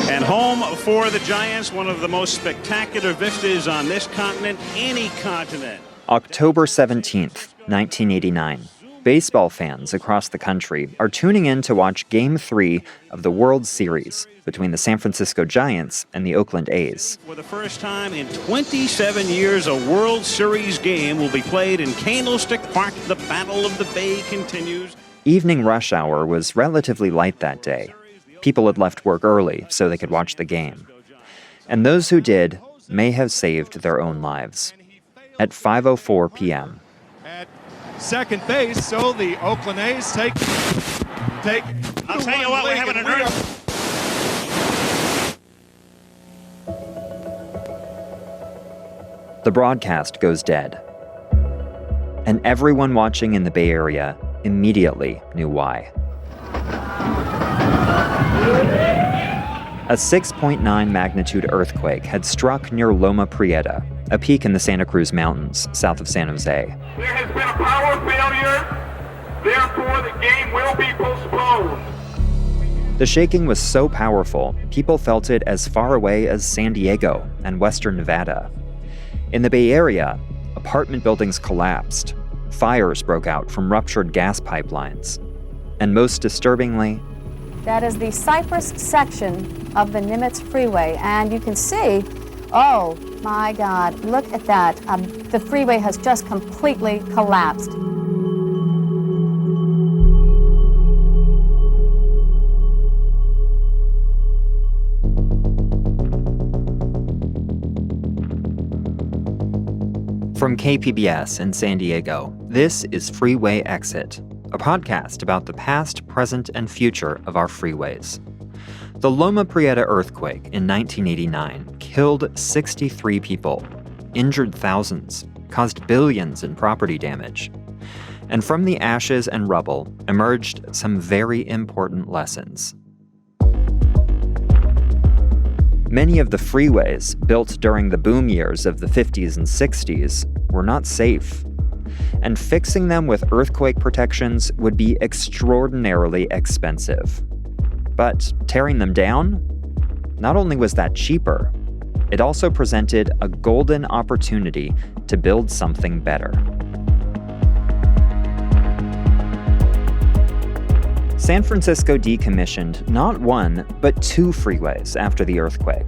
And home for the Giants, one of the most spectacular vistas on this continent, any continent. October 17th, 1989. Baseball fans across the country are tuning in to watch Game 3 of the World Series between the San Francisco Giants and the Oakland A's. For the first time in 27 years, a World Series game will be played in Candlestick Park. The Battle of the Bay continues. Evening rush hour was relatively light that day. People had left work early so they could watch the game. And those who did may have saved their own lives. At 5:04 p.m. At second base, so the Oakland A's take. I'll tell you what, we're having an earth. The broadcast goes dead. And everyone watching in the Bay Area immediately knew why. A 6.9 magnitude earthquake had struck near Loma Prieta, a peak in the Santa Cruz Mountains, south of San Jose. There has been a power failure, therefore the game will be postponed. The shaking was so powerful, people felt it as far away as San Diego and western Nevada. In the Bay Area, apartment buildings collapsed. Fires broke out from ruptured gas pipelines. And most disturbingly, that is the Cypress section of the Nimitz Freeway, and you can see, oh my God, look at that. The freeway has just completely collapsed. From KPBS in San Diego, this is Freeway Exit, a podcast about the past, present, and future of our freeways. The Loma Prieta earthquake in 1989 killed 63 people, injured thousands, caused billions in property damage. And from the ashes and rubble emerged some very important lessons. Many of the freeways built during the boom years of the 50s and 60s were not safe. And fixing them with earthquake protections would be extraordinarily expensive. But tearing them down? Not only was that cheaper, it also presented a golden opportunity to build something better. San Francisco decommissioned not one, but two freeways after the earthquake.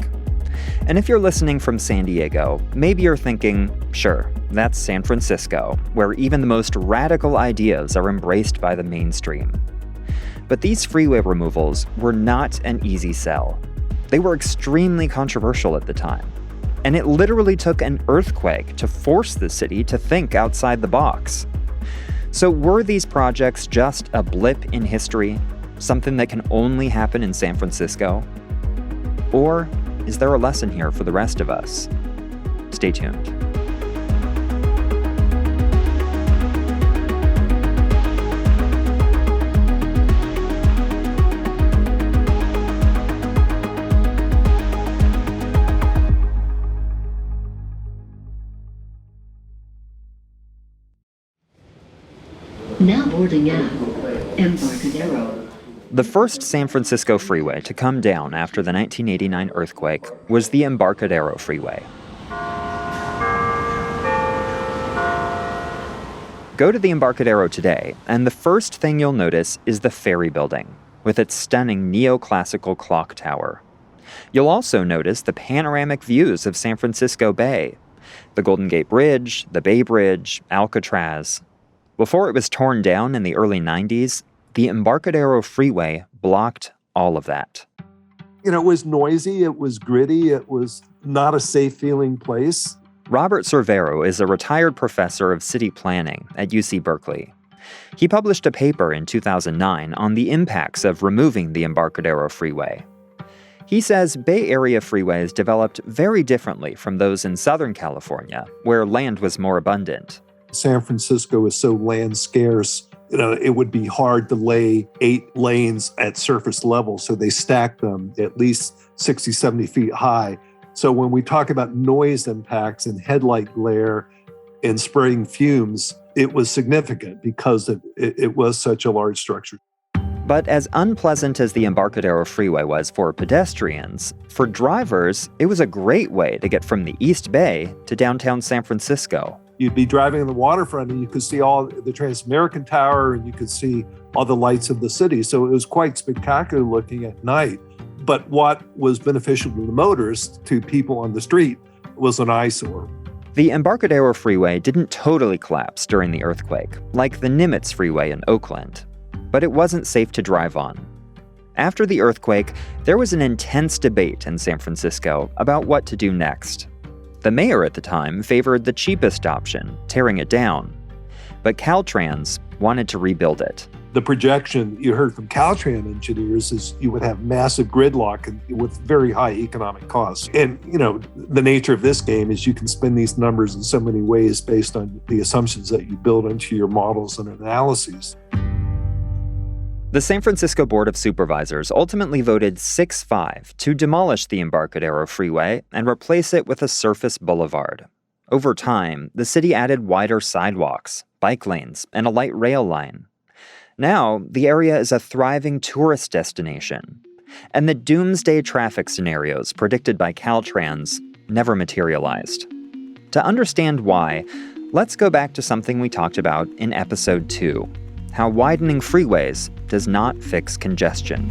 And if you're listening from San Diego, maybe you're thinking, sure, that's San Francisco, where even the most radical ideas are embraced by the mainstream. But these freeway removals were not an easy sell. They were extremely controversial at the time. And it literally took an earthquake to force the city to think outside the box. So were these projects just a blip in history, something that can only happen in San Francisco? Or is there a lesson here for the rest of us? Stay tuned. Now boarding at Embarcadero. The first San Francisco freeway to come down after the 1989 earthquake was the Embarcadero Freeway. Go to the Embarcadero today, and the first thing you'll notice is the ferry building, with its stunning neoclassical clock tower. You'll also notice the panoramic views of San Francisco Bay, the Golden Gate Bridge, the Bay Bridge, Alcatraz. Before it was torn down in the early 90s, the Embarcadero Freeway blocked all of that. You know, it was noisy, it was gritty, it was not a safe feeling place. Robert Cervero is a retired professor of city planning at UC Berkeley. He published a paper in 2009 on the impacts of removing the Embarcadero Freeway. He says Bay Area freeways developed very differently from those in Southern California, where land was more abundant. San Francisco is so land scarce, it would be hard to lay 8 lanes at surface level. So they stacked them at least 60, 70 feet high. So when we talk about noise impacts and headlight glare and spraying fumes, it was significant because it was such a large structure. But as unpleasant as the Embarcadero Freeway was for pedestrians, for drivers, it was a great way to get from the East Bay to downtown San Francisco. You'd be driving on the waterfront and you could see all the Transamerican Tower and you could see all the lights of the city. So it was quite spectacular looking at night. But what was beneficial to the motorists, to people on the street, was an eyesore. The Embarcadero Freeway didn't totally collapse during the earthquake, like the Nimitz Freeway in Oakland. But it wasn't safe to drive on. After the earthquake, there was an intense debate in San Francisco about what to do next. The mayor at the time favored the cheapest option, tearing it down. But Caltrans wanted to rebuild it. The projection you heard from Caltrans engineers is you would have massive gridlock and with very high economic costs. And, the nature of this game is you can spin these numbers in so many ways based on the assumptions that you build into your models and analyses. The San Francisco Board of Supervisors ultimately voted 6-5 to demolish the Embarcadero Freeway and replace it with a surface boulevard. Over time, the city added wider sidewalks, bike lanes, and a light rail line. Now, the area is a thriving tourist destination, and the doomsday traffic scenarios predicted by Caltrans never materialized. To understand why, let's go back to something we talked about in episode 2, how widening freeways does not fix congestion.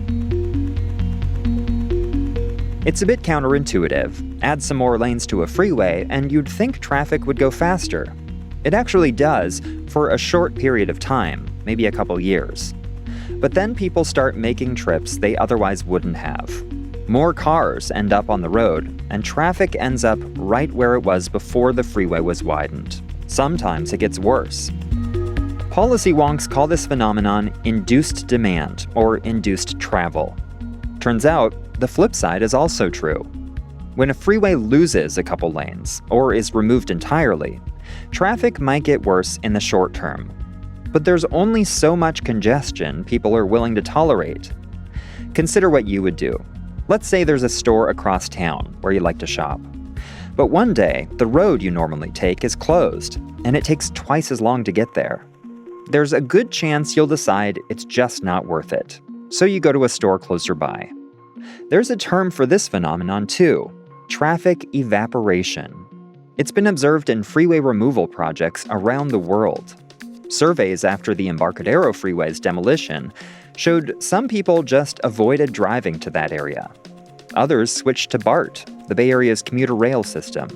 It's a bit counterintuitive. Add some more lanes to a freeway, and you'd think traffic would go faster. It actually does, for a short period of time, maybe a couple years. But then people start making trips they otherwise wouldn't have. More cars end up on the road, and traffic ends up right where it was before the freeway was widened. Sometimes it gets worse. Policy wonks call this phenomenon induced demand or induced travel. Turns out, the flip side is also true. When a freeway loses a couple lanes, or is removed entirely, traffic might get worse in the short term. But there's only so much congestion people are willing to tolerate. Consider what you would do. Let's say there's a store across town where you like to shop. But one day, the road you normally take is closed, and it takes twice as long to get there. There's a good chance you'll decide it's just not worth it, so you go to a store closer by. There's a term for this phenomenon too, traffic evaporation. It's been observed in freeway removal projects around the world. Surveys after the Embarcadero Freeway's demolition showed some people just avoided driving to that area. Others switched to BART, the Bay Area's commuter rail system.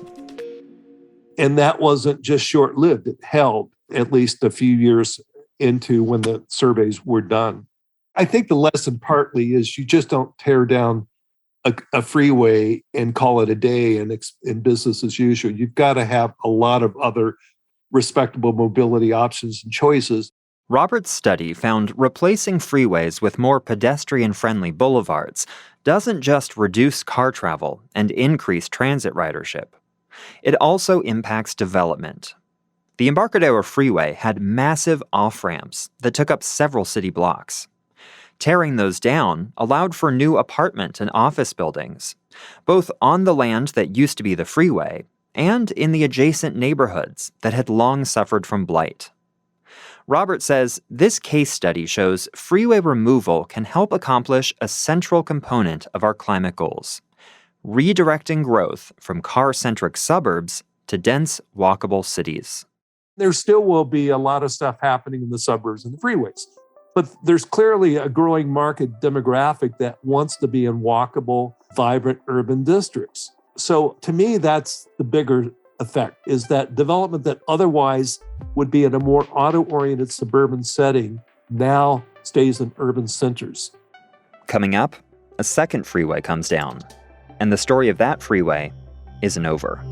And that wasn't just short-lived. It held at least a few years into when the surveys were done. I think the lesson partly is you just don't tear down a freeway and call it a day and business as usual. You've got to have a lot of other respectable mobility options and choices. Robert's study found replacing freeways with more pedestrian-friendly boulevards doesn't just reduce car travel and increase transit ridership. It also impacts development. The Embarcadero Freeway had massive off-ramps that took up several city blocks. Tearing those down allowed for new apartment and office buildings, both on the land that used to be the freeway and in the adjacent neighborhoods that had long suffered from blight. Robert says this case study shows freeway removal can help accomplish a central component of our climate goals, redirecting growth from car-centric suburbs to dense, walkable cities. There still will be a lot of stuff happening in the suburbs and the freeways. But there's clearly a growing market demographic that wants to be in walkable, vibrant urban districts. So to me, that's the bigger effect, is that development that otherwise would be in a more auto-oriented suburban setting now stays in urban centers. Coming up, a second freeway comes down, and the story of that freeway isn't over.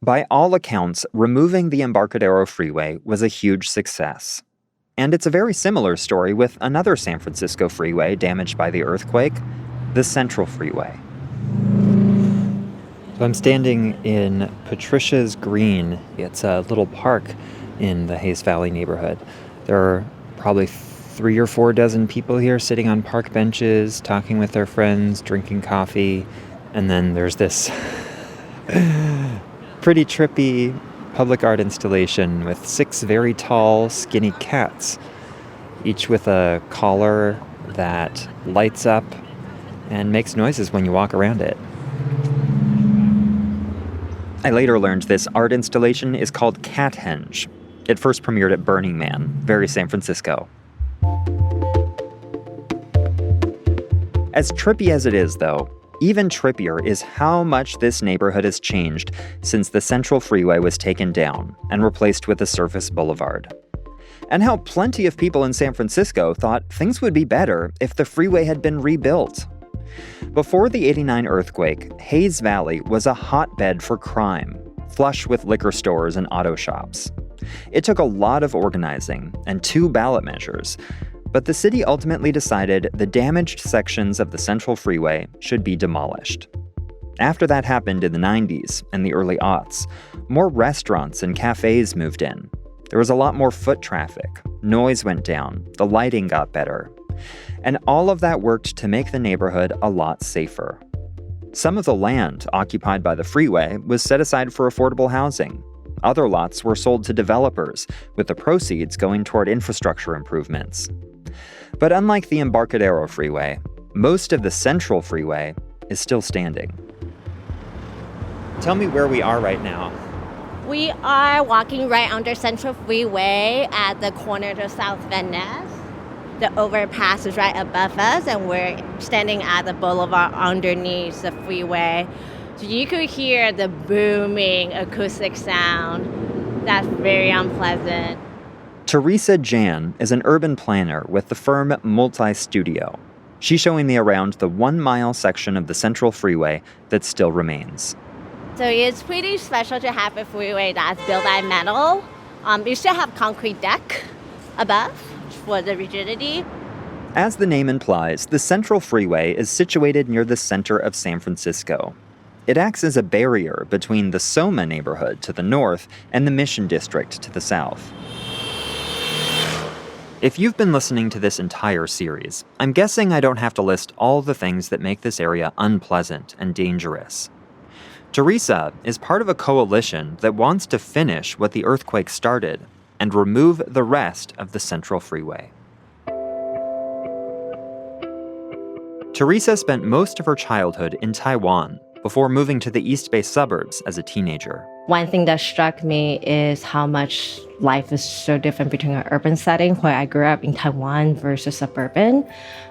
By all accounts, removing the Embarcadero Freeway was a huge success. And it's a very similar story with another San Francisco freeway damaged by the earthquake, the Central Freeway. So I'm standing in Patricia's Green. It's a little park in the Hayes Valley neighborhood. There are probably 3 or 4 dozen people here sitting on park benches, talking with their friends, drinking coffee. And then there's this pretty trippy public art installation with 6 very tall, skinny cats, each with a collar that lights up and makes noises when you walk around it. I later learned this art installation is called Cathenge. It first premiered at Burning Man, very San Francisco. As trippy as it is, though, even trippier is how much this neighborhood has changed since the Central Freeway was taken down and replaced with a surface boulevard. And how plenty of people in San Francisco thought things would be better if the freeway had been rebuilt. Before the '89 earthquake, Hayes Valley was a hotbed for crime, flush with liquor stores and auto shops. It took a lot of organizing and 2 ballot measures, but the city ultimately decided the damaged sections of the Central Freeway should be demolished. After that happened in the 90s and the early aughts, more restaurants and cafes moved in. There was a lot more foot traffic, noise went down, the lighting got better. And all of that worked to make the neighborhood a lot safer. Some of the land occupied by the freeway was set aside for affordable housing. Other lots were sold to developers, with the proceeds going toward infrastructure improvements. But unlike the Embarcadero Freeway, most of the Central Freeway is still standing. Tell me where we are right now. We are walking right under Central Freeway at the corner of South Van Ness. The overpass is right above us, and we're standing at the boulevard underneath the freeway. So you could hear the booming acoustic sound. That's very unpleasant. Teresa Jan is an urban planner with the firm Multi-Studio. She's showing me around the 1-mile section of the Central Freeway that still remains. So it's pretty special to have a freeway that's built out of metal. You still have concrete deck above for the rigidity. As the name implies, the Central Freeway is situated near the center of San Francisco. It acts as a barrier between the Soma neighborhood to the north and the Mission District to the south. If you've been listening to this entire series, I'm guessing I don't have to list all the things that make this area unpleasant and dangerous. Teresa is part of a coalition that wants to finish what the earthquake started and remove the rest of the Central Freeway. Teresa spent most of her childhood in Taiwan before moving to the East Bay suburbs as a teenager. One thing that struck me is how much life is so different between an urban setting where I grew up in Taiwan versus suburban.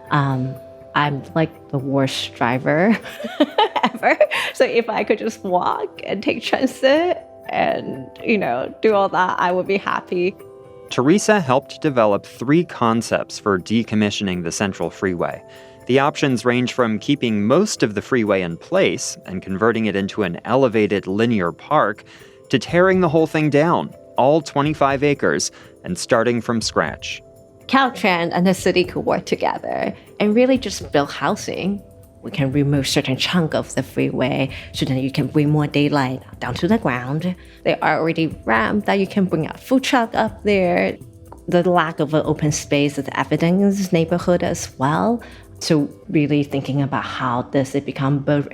I'm like the worst driver ever. So if I could just walk and take transit and, do all that, I would be happy. Teresa helped develop 3 concepts for decommissioning the Central Freeway. The options range from keeping most of the freeway in place and converting it into an elevated linear park to tearing the whole thing down, all 25 acres, and starting from scratch. Caltrans and the city could work together and really just build housing. We can remove certain chunk of the freeway so that you can bring more daylight down to the ground. There are already ramps that you can bring a food truck up there. The lack of an open space is evident in this neighborhood as well. So really thinking about how does it become both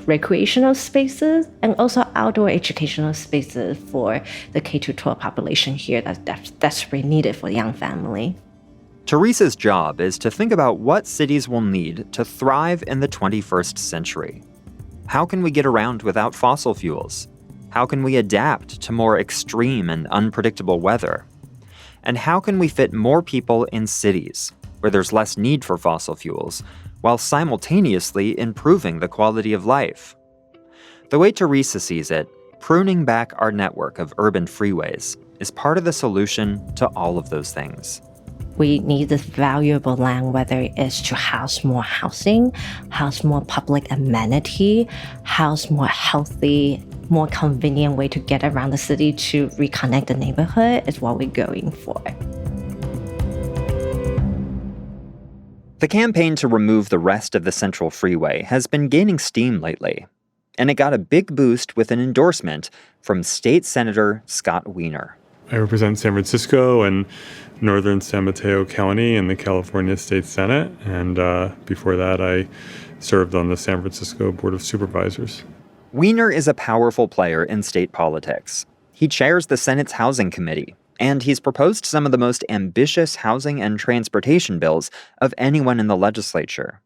recreational spaces and also outdoor educational spaces for the K-12 population here that's desperately needed for the young family. Teresa's job is to think about what cities will need to thrive in the 21st century. How can we get around without fossil fuels? How can we adapt to more extreme and unpredictable weather? And how can we fit more people in cities, where there's less need for fossil fuels, while simultaneously improving the quality of life? The way Teresa sees it, pruning back our network of urban freeways is part of the solution to all of those things. We need this valuable land, whether it's to house more housing, house more public amenity, house more healthy, more convenient way to get around the city to reconnect the neighborhood is what we're going for. The campaign to remove the rest of the Central Freeway has been gaining steam lately. And it got a big boost with an endorsement from State Senator Scott Wiener. I represent San Francisco and northern San Mateo County in the California State Senate. And before that, I served on the San Francisco Board of Supervisors. Wiener is a powerful player in state politics. He chairs the Senate's Housing Committee, and he's proposed some of the most ambitious housing and transportation bills of anyone in the legislature.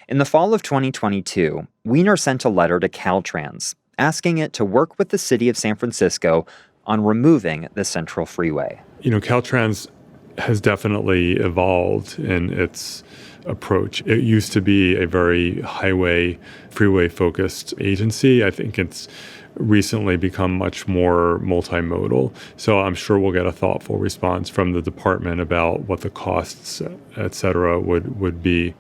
In the fall of 2022, Wiener sent a letter to Caltrans asking it to work with the city of San Francisco on removing the Central Freeway. Caltrans has definitely evolved in its approach. It used to be a very highway, freeway-focused agency. I think it's recently become much more multimodal. So I'm sure we'll get a thoughtful response from the department about what the costs, et cetera, would be.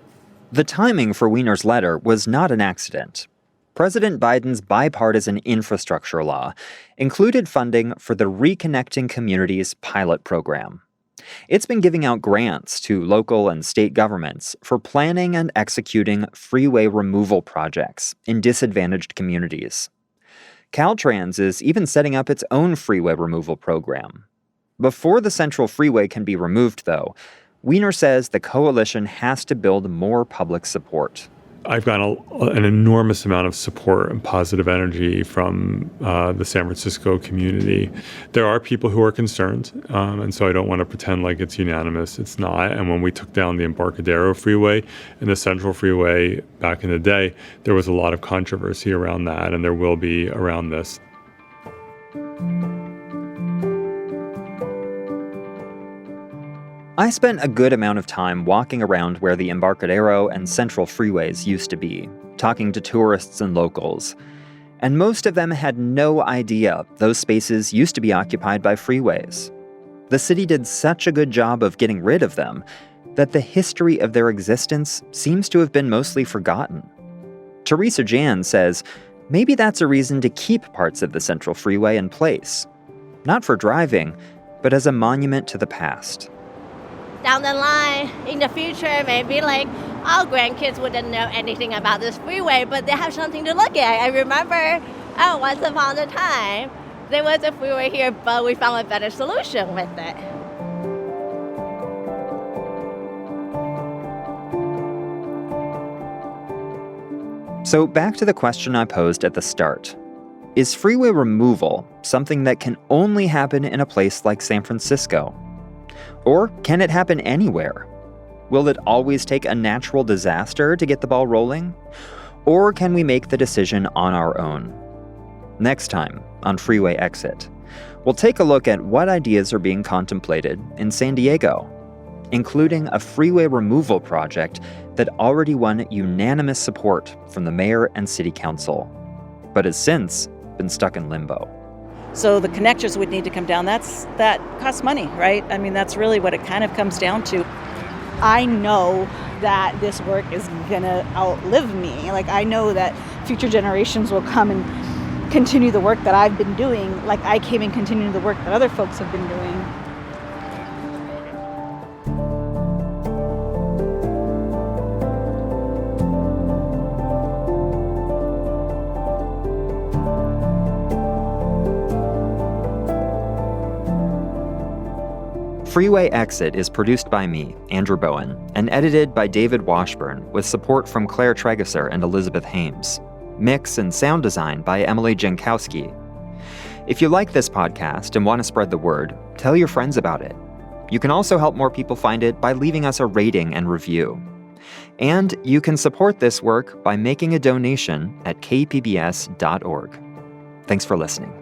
The timing for Wiener's letter was not an accident. President Biden's bipartisan infrastructure law included funding for the Reconnecting Communities pilot program. It's been giving out grants to local and state governments for planning and executing freeway removal projects in disadvantaged communities. Caltrans is even setting up its own freeway removal program. Before the Central Freeway can be removed, though, Wiener says the coalition has to build more public support. I've gotten an enormous amount of support and positive energy from the San Francisco community. There are people who are concerned, and so I don't want to pretend like it's unanimous. It's not. And when we took down the Embarcadero Freeway and the Central Freeway back in the day, there was a lot of controversy around that, and there will be around this. I spent a good amount of time walking around where the Embarcadero and Central Freeways used to be, talking to tourists and locals. And most of them had no idea those spaces used to be occupied by freeways. The city did such a good job of getting rid of them that the history of their existence seems to have been mostly forgotten. Teresa Jan says maybe that's a reason to keep parts of the Central Freeway in place. Not for driving, but as a monument to the past. Down the line, in the future, maybe like our grandkids wouldn't know anything about this freeway, but they have something to look at. I remember, once upon a time, there was a freeway here, but we found a better solution with it. So back to the question I posed at the start. Is freeway removal something that can only happen in a place like San Francisco? Or can it happen anywhere? Will it always take a natural disaster to get the ball rolling? Or can we make the decision on our own? Next time on Freeway Exit, we'll take a look at what ideas are being contemplated in San Diego, including a freeway removal project that already won unanimous support from the mayor and city council, but has since been stuck in limbo. So the connectors would need to come down. That costs money, right? I mean, that's really what it kind of comes down to. I know that this work is gonna outlive me. Like, I know that future generations will come and continue the work that I've been doing, like I came and continued the work that other folks have been doing. Freeway Exit is produced by me, Andrew Bowen, and edited by David Washburn with support from Claire Tregesser and Elizabeth Hames. Mix and sound design by Emily Jankowski. If you like this podcast and want to spread the word, tell your friends about it. You can also help more people find it by leaving us a rating and review. And you can support this work by making a donation at kpbs.org. Thanks for listening.